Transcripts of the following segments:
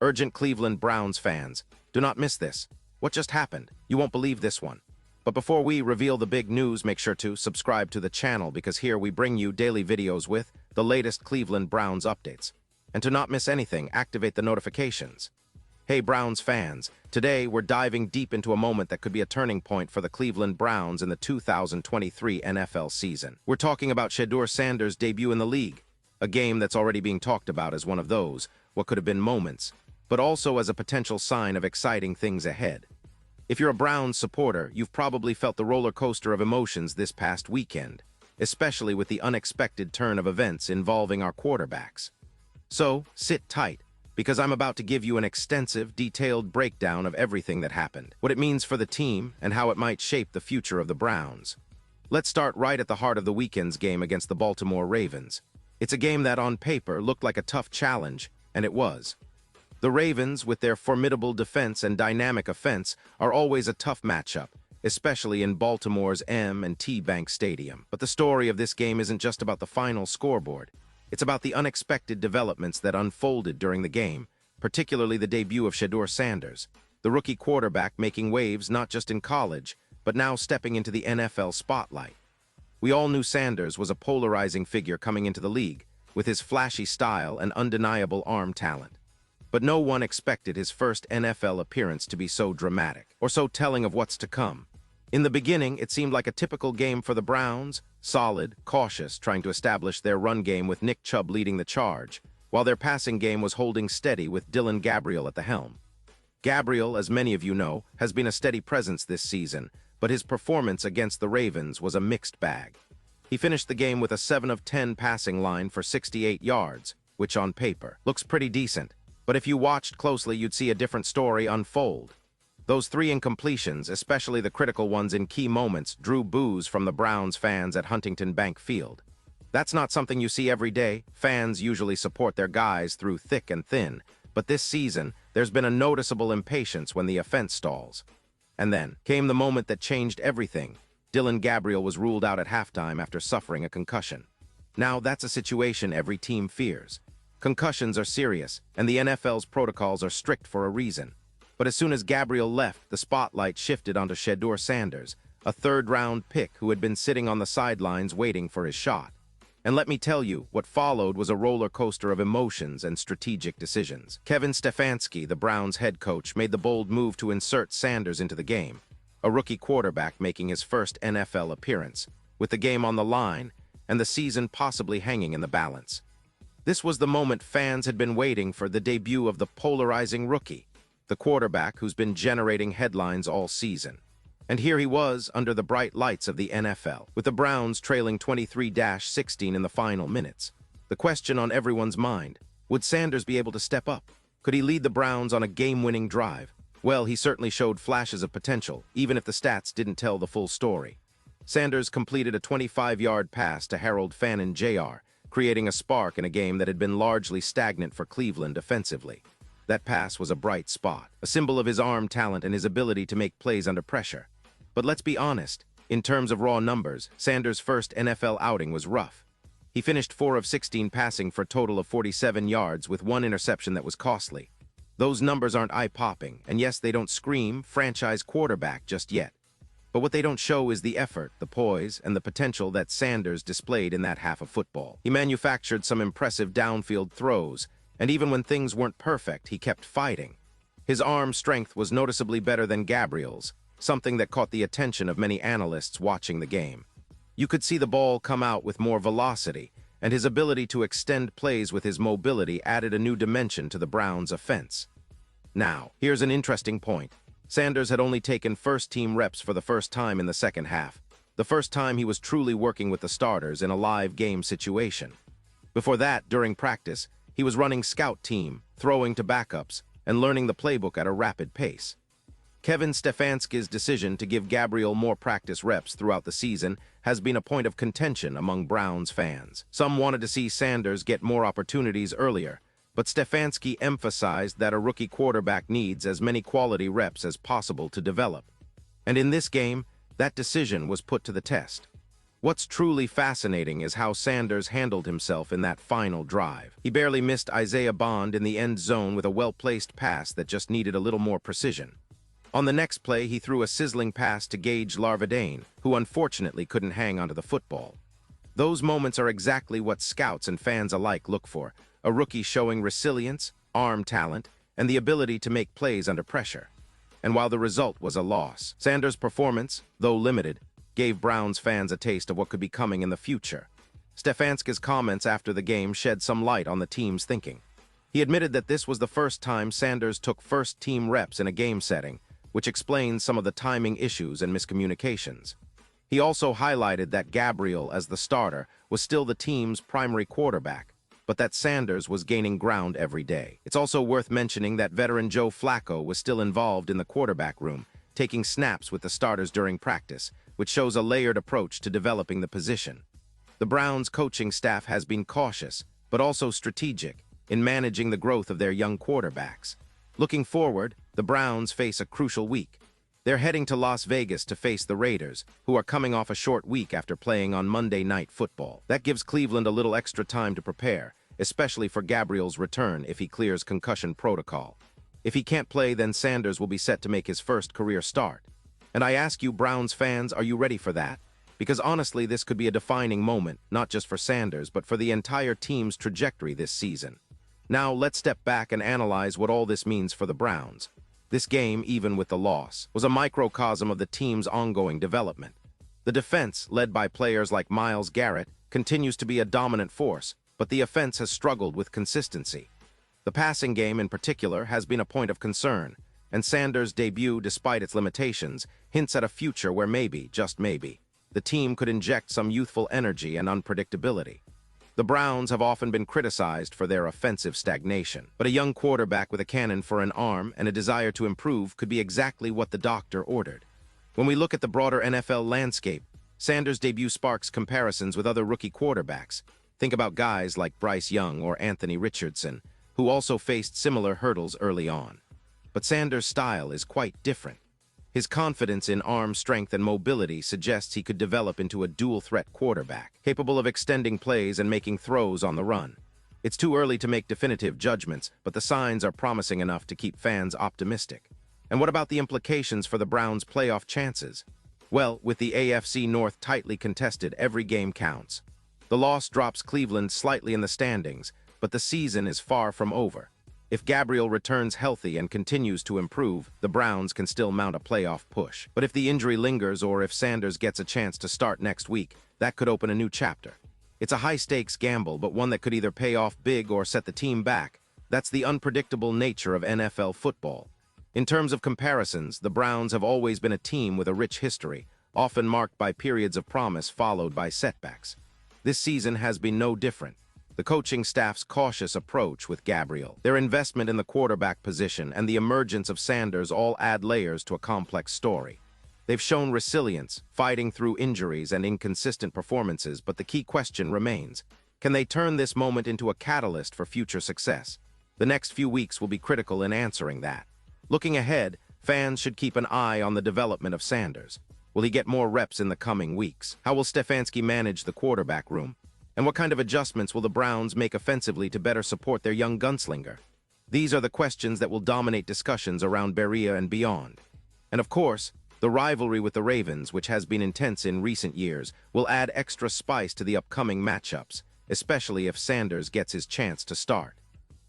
Urgent Cleveland Browns fans, do not miss this. What just happened? You won't believe this one. But before we reveal the big news, make sure to subscribe to the channel because here we bring you daily videos with the latest Cleveland Browns updates. And to not miss anything, activate the notifications. Hey Browns fans, today we're diving deep into a moment that could be a turning point for the Cleveland Browns in the 2023 NFL season. We're talking about Shedeur Sanders' debut in the league, a game that's already being talked about as one of those, what could have been moments, but also as a potential sign of exciting things ahead. If you're a Browns supporter, you've probably felt the roller coaster of emotions this past weekend, especially with the unexpected turn of events involving our quarterbacks. So, sit tight, because I'm about to give you an extensive, detailed breakdown of everything that happened, what it means for the team, and how it might shape the future of the Browns. Let's start right at the heart of the weekend's game against the Baltimore Ravens. It's a game that on paper looked like a tough challenge, and it was. The Ravens, with their formidable defense and dynamic offense, are always a tough matchup, especially in Baltimore's M&T Bank Stadium. But the story of this game isn't just about the final scoreboard. It's about the unexpected developments that unfolded during the game, particularly the debut of Shedeur Sanders, the rookie quarterback making waves not just in college, but now stepping into the NFL spotlight. We all knew Sanders was a polarizing figure coming into the league, with his flashy style and undeniable arm talent. But no one expected his first NFL appearance to be so dramatic, or so telling of what's to come. In the beginning, it seemed like a typical game for the Browns, solid, cautious, trying to establish their run game with Nick Chubb leading the charge, while their passing game was holding steady with Dillon Gabriel at the helm. Gabriel, as many of you know, has been a steady presence this season, but his performance against the Ravens was a mixed bag. He finished the game with a 7 of 10 passing line for 68 yards, which on paper looks pretty decent. But if you watched closely, you'd see a different story unfold. Those 3 incompletions, especially the critical ones in key moments, drew boos from the Browns fans at Huntington Bank Field. That's not something you see every day. Fans usually support their guys through thick and thin, but this season, there's been a noticeable impatience when the offense stalls. And then came the moment that changed everything. Dillon Gabriel was ruled out at halftime after suffering a concussion. Now, that's a situation every team fears. Concussions are serious, and the NFL's protocols are strict for a reason. But as soon as Gabriel left, the spotlight shifted onto Shedeur Sanders, a third-round pick who had been sitting on the sidelines waiting for his shot. And let me tell you, what followed was a roller coaster of emotions and strategic decisions. Kevin Stefanski, the Browns head coach, made the bold move to insert Sanders into the game, a rookie quarterback making his first NFL appearance, with the game on the line and the season possibly hanging in the balance. This was the moment fans had been waiting for, the debut of the polarizing rookie, the quarterback who's been generating headlines all season. And here he was under the bright lights of the NFL, with the Browns trailing 23-16 in the final minutes. The question on everyone's mind, would Sanders be able to step up? Could he lead the Browns on a game-winning drive? Well, he certainly showed flashes of potential, even if the stats didn't tell the full story. Sanders completed a 25-yard pass to Harold Fannin Jr., creating a spark in a game that had been largely stagnant for Cleveland defensively. That pass was a bright spot, a symbol of his arm talent and his ability to make plays under pressure. But let's be honest, in terms of raw numbers, Sanders' first NFL outing was rough. He finished 4 of 16 passing for a total of 47 yards with 1 interception that was costly. Those numbers aren't eye-popping, and yes, they don't scream franchise quarterback just yet. But what they don't show is the effort, the poise, and the potential that Sanders displayed in that half of football. He manufactured some impressive downfield throws, and even when things weren't perfect, he kept fighting. His arm strength was noticeably better than Gabriel's, something that caught the attention of many analysts watching the game. You could see the ball come out with more velocity, and his ability to extend plays with his mobility added a new dimension to the Browns' offense. Now, here's an interesting point. Sanders had only taken first-team reps for the first time in the second half, the first time he was truly working with the starters in a live game situation. Before that, during practice, he was running scout team, throwing to backups, and learning the playbook at a rapid pace. Kevin Stefanski's decision to give Gabriel more practice reps throughout the season has been a point of contention among Browns fans. Some wanted to see Sanders get more opportunities earlier, but Stefanski emphasized that a rookie quarterback needs as many quality reps as possible to develop. And in this game, that decision was put to the test. What's truly fascinating is how Sanders handled himself in that final drive. He barely missed Isaiah Bond in the end zone with a well-placed pass that just needed a little more precision. On the next play, he threw a sizzling pass to Gage Larvadain, who unfortunately couldn't hang onto the football. Those moments are exactly what scouts and fans alike look for, a rookie showing resilience, arm talent, and the ability to make plays under pressure. And while the result was a loss, Sanders' performance, though limited, gave Browns fans a taste of what could be coming in the future. Stefanski's comments after the game shed some light on the team's thinking. He admitted that this was the first time Sanders took first-team reps in a game setting, which explains some of the timing issues and miscommunications. He also highlighted that Gabriel, as the starter, was still the team's primary quarterback, but that Sanders was gaining ground every day. It's also worth mentioning that veteran Joe Flacco was still involved in the quarterback room, taking snaps with the starters during practice, which shows a layered approach to developing the position. The Browns' coaching staff has been cautious, but also strategic, in managing the growth of their young quarterbacks. Looking forward, the Browns face a crucial week. They're heading to Las Vegas to face the Raiders, who are coming off a short week after playing on Monday Night Football. That gives Cleveland a little extra time to prepare, especially for Gabriel's return if he clears concussion protocol. If he can't play, then Sanders will be set to make his first career start. And I ask you, Browns fans, are you ready for that? Because honestly, this could be a defining moment, not just for Sanders, but for the entire team's trajectory this season. Now, let's step back and analyze what all this means for the Browns. This game, even with the loss, was a microcosm of the team's ongoing development. The defense, led by players like Myles Garrett, continues to be a dominant force, but the offense has struggled with consistency. The passing game, in particular, has been a point of concern, and Sanders' debut, despite its limitations, hints at a future where maybe, just maybe, the team could inject some youthful energy and unpredictability. The Browns have often been criticized for their offensive stagnation, but a young quarterback with a cannon for an arm and a desire to improve could be exactly what the doctor ordered. When we look at the broader NFL landscape, Sanders' debut sparks comparisons with other rookie quarterbacks. Think about guys like Bryce Young or Anthony Richardson, who also faced similar hurdles early on. But Sanders' style is quite different. His confidence in arm strength and mobility suggests he could develop into a dual-threat quarterback, capable of extending plays and making throws on the run. It's too early to make definitive judgments, but the signs are promising enough to keep fans optimistic. And what about the implications for the Browns' playoff chances? Well, with the AFC North tightly contested, every game counts. The loss drops Cleveland slightly in the standings, but the season is far from over. If Gabriel returns healthy and continues to improve, the Browns can still mount a playoff push. But if the injury lingers or if Sanders gets a chance to start next week, that could open a new chapter. It's a high-stakes gamble, but one that could either pay off big or set the team back. That's the unpredictable nature of NFL football. In terms of comparisons, the Browns have always been a team with a rich history, often marked by periods of promise followed by setbacks. This season has been no different. The coaching staff's cautious approach with Gabriel, their investment in the quarterback position, and the emergence of Sanders all add layers to a complex story. They've shown resilience, fighting through injuries and inconsistent performances, but the key question remains: can they turn this moment into a catalyst for future success? The next few weeks will be critical in answering that. Looking ahead, fans should keep an eye on the development of Sanders. Will he get more reps in the coming weeks? How will Stefanski manage the quarterback room? And what kind of adjustments will the Browns make offensively to better support their young gunslinger? These are the questions that will dominate discussions around Berea and beyond. And of course, the rivalry with the Ravens, which has been intense in recent years, will add extra spice to the upcoming matchups, especially if Sanders gets his chance to start.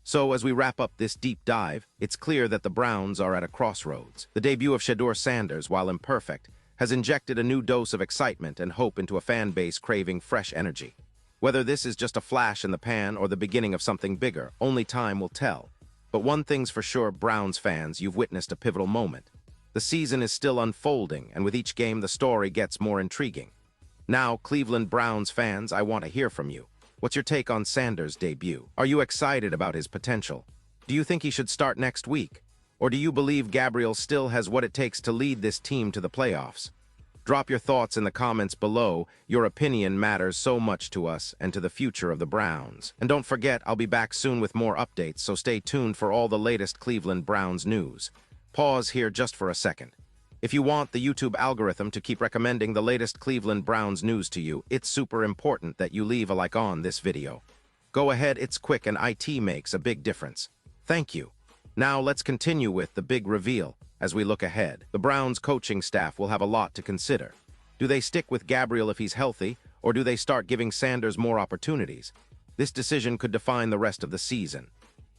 So, as we wrap up this deep dive, it's clear that the Browns are at a crossroads. The debut of Shedeur Sanders, while imperfect, has injected a new dose of excitement and hope into a fan base craving fresh energy. Whether this is just a flash in the pan or the beginning of something bigger, only time will tell. But one thing's for sure, Browns fans, you've witnessed a pivotal moment. The season is still unfolding, and with each game the story gets more intriguing. Now, Cleveland Browns fans, I want to hear from you. What's your take on Sanders' debut? Are you excited about his potential? Do you think he should start next week? Or do you believe Gabriel still has what it takes to lead this team to the playoffs? Drop your thoughts in the comments below. Your opinion matters so much to us and to the future of the Browns. And don't forget, I'll be back soon with more updates, so stay tuned for all the latest Cleveland Browns news. Pause here just for a second. If you want the YouTube algorithm to keep recommending the latest Cleveland Browns news to you, it's super important that you leave a like on this video. Go ahead, it's quick and IT makes a big difference. Thank you. Now let's continue with the big reveal. As we look ahead, the Browns coaching staff will have a lot to consider. Do they stick with Gabriel if he's healthy, or do they start giving Sanders more opportunities? This decision could define the rest of the season.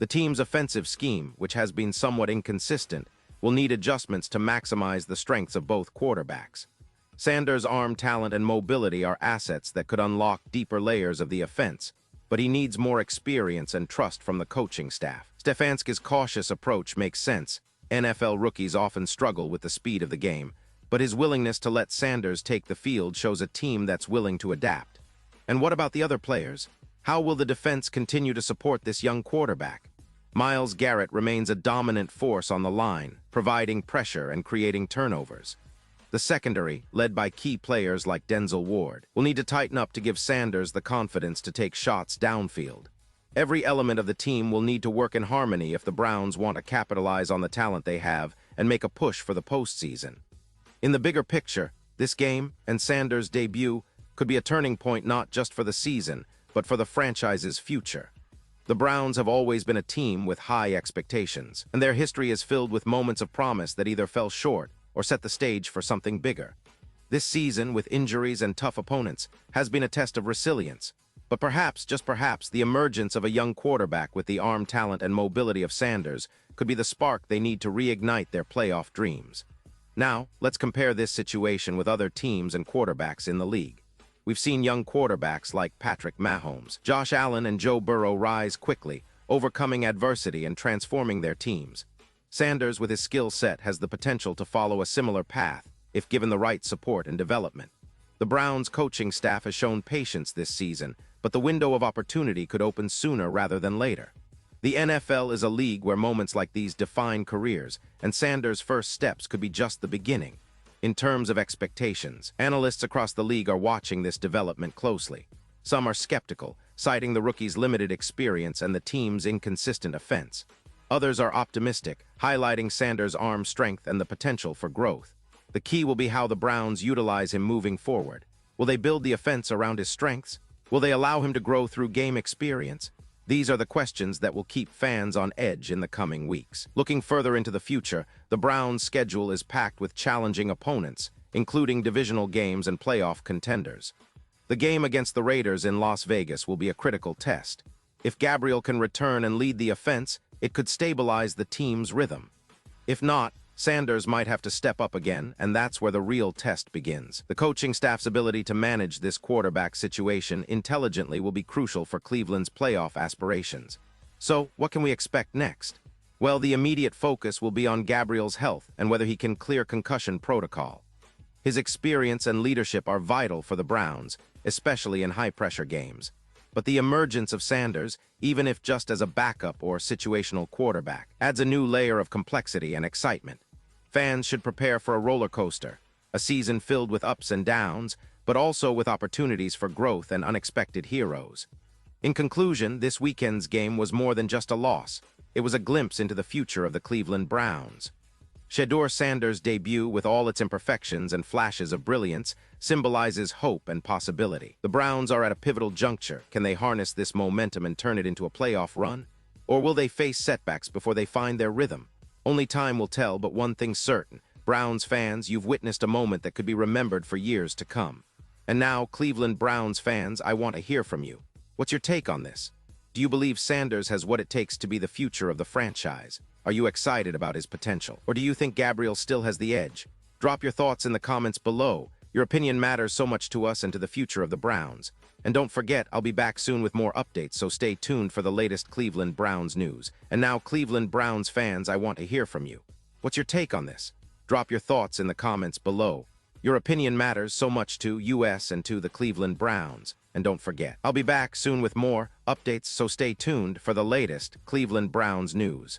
The team's offensive scheme, which has been somewhat inconsistent, will need adjustments to maximize the strengths of both quarterbacks. Sanders' arm talent and mobility are assets that could unlock deeper layers of the offense, but he needs more experience and trust from the coaching staff. Stefanski's cautious approach makes sense. NFL rookies often struggle with the speed of the game, but his willingness to let Sanders take the field shows a team that's willing to adapt. And what about the other players? How will the defense continue to support this young quarterback? Myles Garrett remains a dominant force on the line, providing pressure and creating turnovers. The secondary, led by key players like Denzel Ward, will need to tighten up to give Sanders the confidence to take shots downfield. Every element of the team will need to work in harmony if the Browns want to capitalize on the talent they have and make a push for the postseason. In the bigger picture, this game and Sanders' debut could be a turning point not just for the season, but for the franchise's future. The Browns have always been a team with high expectations, and their history is filled with moments of promise that either fell short or set the stage for something bigger. This season, with injuries and tough opponents, has been a test of resilience, but perhaps, just perhaps, the emergence of a young quarterback with the arm talent and mobility of Sanders could be the spark they need to reignite their playoff dreams. Now, let's compare this situation with other teams and quarterbacks in the league. We've seen young quarterbacks like Patrick Mahomes, Josh Allen, and Joe Burrow rise quickly, overcoming adversity and transforming their teams. Sanders, with his skill set, has the potential to follow a similar path if given the right support and development. The Browns' coaching staff has shown patience this season, but the window of opportunity could open sooner rather than later. The NFL is a league where moments like these define careers, and Sanders' first steps could be just the beginning. In terms of expectations, analysts across the league are watching this development closely. Some are skeptical, citing the rookie's limited experience and the team's inconsistent offense. Others are optimistic, highlighting Sanders' arm strength and the potential for growth. The key will be how the Browns utilize him moving forward. Will they build the offense around his strengths? Will they allow him to grow through game experience? These are the questions that will keep fans on edge in the coming weeks. Looking further into the future, the Browns' schedule is packed with challenging opponents, including divisional games and playoff contenders. The game against the Raiders in Las Vegas will be a critical test. If Gabriel can return and lead the offense, it could stabilize the team's rhythm. If not, Sanders might have to step up again, and that's where the real test begins. The coaching staff's ability to manage this quarterback situation intelligently will be crucial for Cleveland's playoff aspirations. So, what can we expect next? Well, the immediate focus will be on Gabriel's health and whether he can clear concussion protocol. His experience and leadership are vital for the Browns, especially in high-pressure games. But the emergence of Sanders, even if just as a backup or situational quarterback, adds a new layer of complexity and excitement. Fans should prepare for a roller coaster, a season filled with ups and downs, but also with opportunities for growth and unexpected heroes. In conclusion, this weekend's game was more than just a loss. It was a glimpse into the future of the Cleveland Browns. Shedeur Sanders' debut, with all its imperfections and flashes of brilliance, symbolizes hope and possibility. The Browns are at a pivotal juncture. Can they harness this momentum and turn it into a playoff run? Or will they face setbacks before they find their rhythm? Only time will tell, but one thing's certain. Browns fans, you've witnessed a moment that could be remembered for years to come. And now, Cleveland Browns fans, I want to hear from you. What's your take on this? Do you believe Sanders has what it takes to be the future of the franchise? Are you excited about his potential? Or do you think Gabriel still has the edge? Drop your thoughts in the comments below. Your opinion matters so much to us and to the future of the Browns. And don't forget, I'll be back soon with more updates, so stay tuned for the latest Cleveland Browns news. And now, Cleveland Browns fans, I want to hear from you. What's your take on this? Drop your thoughts in the comments below. Your opinion matters so much to us and to the Cleveland Browns. And don't forget, I'll be back soon with more updates, so stay tuned for the latest Cleveland Browns news.